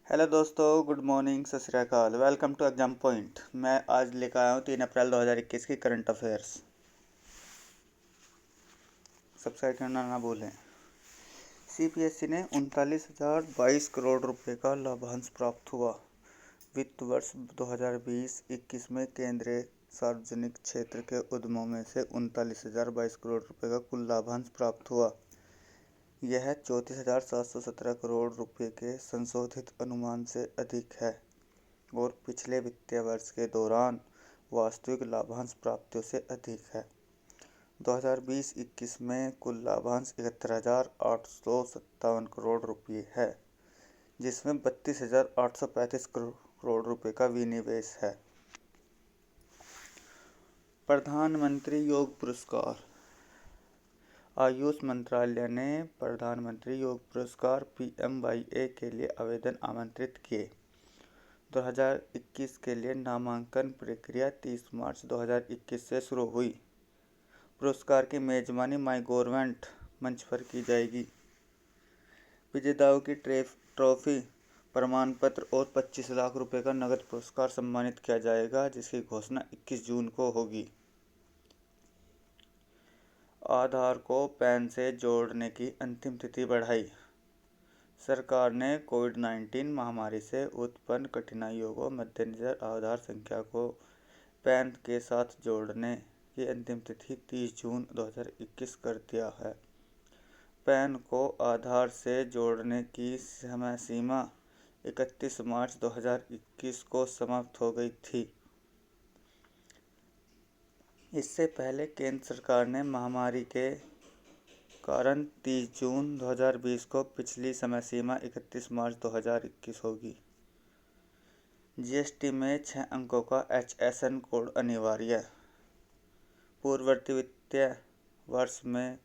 Hello दोस्तों, good morning, सत श्री अकाल। Welcome to Exam Point. मैं आज लेकर आया हूँ 3 अप्रैल 2021 की करंट अफेयर्स। सब्सक्राइब करना ना भूलें। सीपीएसई ने 39,022 करोड़ रुपए का लाभांश प्राप्त हुआ। वित्त वर्ष 2020-21 में केंद्रीय सार्वजनिक क्षेत्र के उद्यमों में से 39,022 करोड़ रुपए का कुल लाभांश प्राप्त हुआ। यह 34,717 करोड़ रुपए के संशोधित अनुमान से अधिक है और पिछले वित्तीय वर्ष के दौरान वास्तविक लाभांश प्राप्तियों से अधिक है। 2020-21 में कुल लाभांश 71,857 करोड़ रुपए है, जिसमें 32,835 करोड़ रुपए का विनिवेश है। प्रधानमंत्री योग पुरस्कार। आयुष मंत्रालय ने प्रधानमंत्री योग पुरस्कार PMYA के लिए आवेदन आमंत्रित किए। 2021 के लिए नामांकन प्रक्रिया 30 मार्च 2021 से शुरू हुई। पुरस्कार की मेजबानी माईगवर्नमेंट मंच पर की जाएगी। विजेताओं की ट्रॉफी, प्रमाण पत्र और 25 लाख रुपए का नगद पुरस्कार सम्मानित किया जाएगा, जिसकी घोषणा 21 जून को होगी। आधार को पैन से जोड़ने की अंतिम तिथि बढ़ाई। सरकार ने कोविड-19 महामारी से उत्पन्न कठिनाइयों को मद्देनजर आधार संख्या को पैन के साथ जोड़ने की अंतिम तिथि 30 जून 2021 कर दिया है। पैन को आधार से जोड़ने की समय सीमा 31 मार्च 2021 को समाप्त हो गई थी। इससे पहले केंद्र सरकार ने महामारी के कारण 30 जून 2020 को पिछली समय सीमा 31 मार्च 2021 होगी। जीएसटी में 6 अंकों का HSN कोड अनिवार्य। पूर्ववर्ती वित्तीय वर्ष में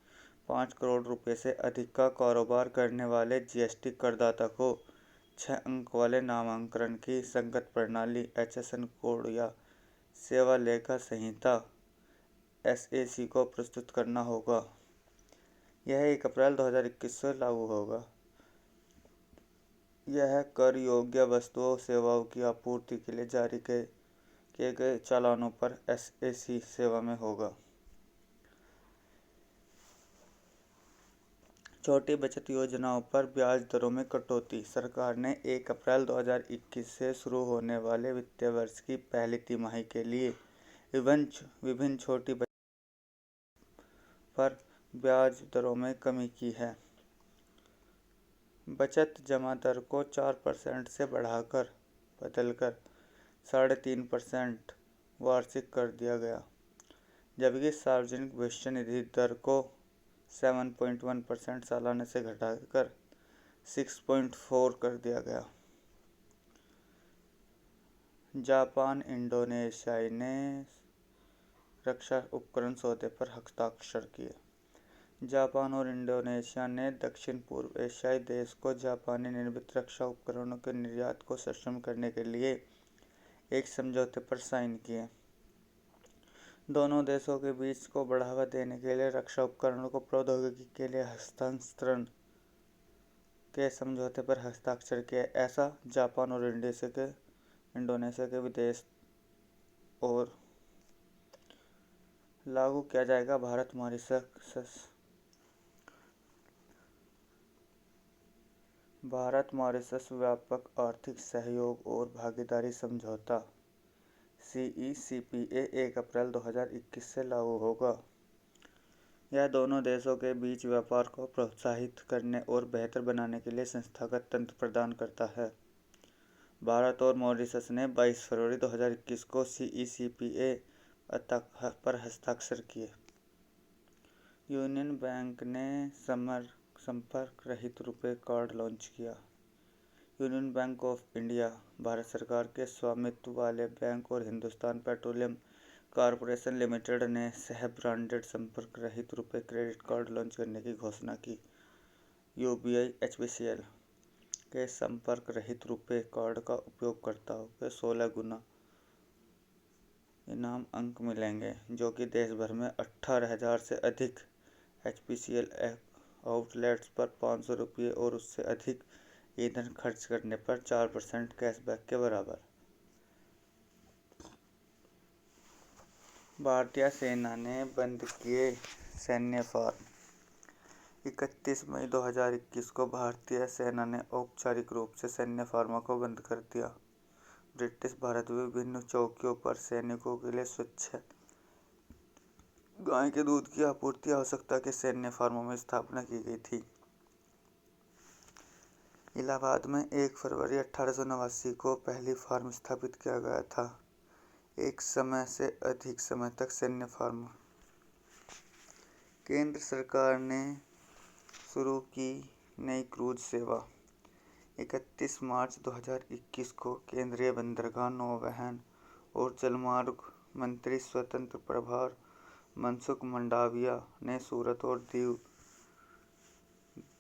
5 करोड़ रुपए से अधिक का कारोबार करने वाले जीएसटी करदाता को 6 अंक वाले नामांकन की संगत प्रणाली HSN कोड या सेवा लेखा संहिता SAC को प्रस्तुत करना होगा। यह 1 अप्रैल 2021 से लागू होगा। यह कर योग्य वस्तुओं सेवाओं की आपूर्ति के लिए जारी किए गए चालानों पर SAC सेवा में होगा। छोटी बचत योजनाओं पर ब्याज दरों में कटौती। सरकार ने 1 अप्रैल 2021 से शुरू होने वाले वित्तीय वर्ष की पहली तिमाही के लिए विभिन्न छोटी बचत पर ब्याज दरों में कमी की है। बचत जमा दर को 4% से बढ़ाकर बदलकर 3.5% वार्षिक कर दिया गया, जबकि सार्वजनिक भविष्य निधि दर को 7.1% सालाना से घटाकर 6.4 कर दिया गया। जापान इंडोनेशिया ने रक्षा उपकरण सौदे पर हस्ताक्षर किए। जापान और इंडोनेशिया ने दक्षिण पूर्व एशियाई देश को जापानी निर्मित रक्षा उपकरणों के निर्यात को सक्षम करने के लिए एक समझौते पर साइन किए। दोनों देशों के बीच को बढ़ावा देने के लिए रक्षा उपकरणों को प्रौद्योगिकी के लिए हस्तांतरण के समझौते पर हस्ताक्षर किए। ऐसा जापान और इंडोनेशिया के विदेश और लागू किया जाएगा भारत मॉरिशस व्यापक आर्थिक सहयोग और भागीदारी समझौता CECPA 1 अप्रैल 2021 से लागू होगा। यह दोनों देशों के बीच व्यापार को प्रोत्साहित करने और बेहतर बनाने के लिए संस्थागत तंत्र प्रदान करता है। भारत और मॉरिशस ने 22 फरवरी 2021 को CECPA पर हस्ताक्षर किए। यूनियन बैंक ने संपर्क रहित रुपए कार्ड लॉन्च किया। Union bank of India Bharat सरकार के स्वामित्व वाले बैंक और हिंदुस्तान पेट्रोलियम कॉरपोरेशन लिमिटेड ने सह ब्रांडेड संपर्क रहित रुपए क्रेडिट कार्ड लॉन्च करने की घोषणा की। UBI HPCL के संपर्क रहित रुपए कार्ड का उपयोगकर्ताओं के 16 गुना इनाम अंक मिलेंगे, जो कि देश भर में 18,000 से अधिक HPCL आउटलेट्स पर 500 रुपये और उससे अधिक ईंधन खर्च करने पर 4% कैशबैक के बराबर। भारतीय सेना ने बंद किए सैन्य फार्म। 31 मई 2021 को भारतीय सेना ने औपचारिक रूप से सैन्य फार्मों को बंद कर दिया। ब्रिटिश भारत में विभिन्न चौकियों पर सैनिकों के लिए स्वच्छ गाय के दूध की आपूर्ति आवश्यकता के सैन्य फार्मों में स्थापना की गई थी। इलाहाबाद में 1 फरवरी 1889 को पहली फार्म स्थापित किया गया था। एक समय से अधिक समय तक सैन्य फार्म। केंद्र सरकार ने शुरू की नई क्रूज सेवा। 31 मार्च 2021 को केंद्रीय बंदरगाह, नौवहन और जलमार्ग मंत्री स्वतंत्र प्रभार मनसुख मंडाविया ने सूरत और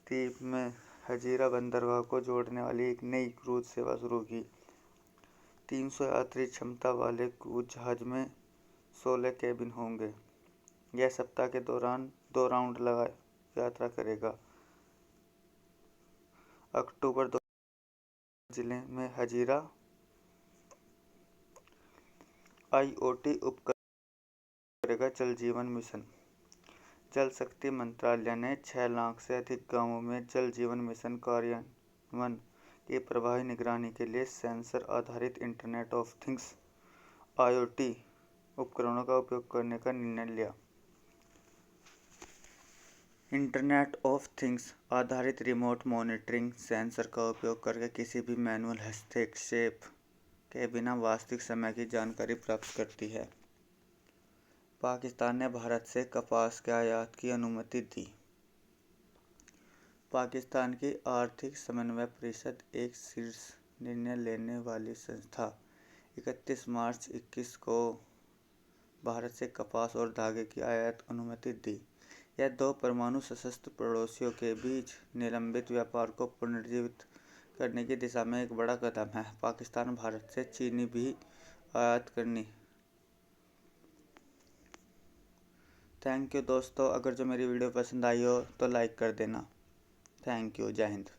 द्वीप में हजीरा बंदरगाह को जोड़ने वाली एक नई क्रूज सेवा शुरू की। 300 यात्री क्षमता वाले क्रूज जहाज में 16 केबिन होंगे। यह सप्ताह के दौरान 2 राउंड लगा यात्रा करेगा। अक्टूबर 2020 जिले में हजीरा IoT उपकरण करेगा जल जीवन मिशन। जल शक्ति मंत्रालय ने 6 लाख से अधिक गांवों में जल जीवन मिशन कार्यान्वयन की प्रभावी निगरानी के लिए सेंसर आधारित इंटरनेट ऑफ थिंग्स IoT उपकरणों का उपयोग करने का निर्णय लिया। इंटरनेट ऑफ थिंग्स आधारित रिमोट मॉनिटरिंग सेंसर का उपयोग करके किसी भी मैनुअल हस्तक्षेप के बिना वास्तविक समय की जानकारी प्राप्त करती है। पाकिस्तान ने भारत से कपास के आयात की अनुमति दी। पाकिस्तान की आर्थिक समन्वय परिषद एक शीर्ष निर्णय लेने वाली संस्था 31 मार्च 21 को भारत से कपास और धागे की आयात अनुमति दी। यह 2 परमाणु सशस्त्र पड़ोसियों के बीच निलंबित व्यापार को पुनर्जीवित करने की दिशा में एक बड़ा कदम है। पाकिस्तान भारत से चीनी भी आयात करनी। थैंक यू दोस्तों, अगर जो मेरी वीडियो पसंद आई हो तो लाइक कर देना। Thank you. जय हिंद।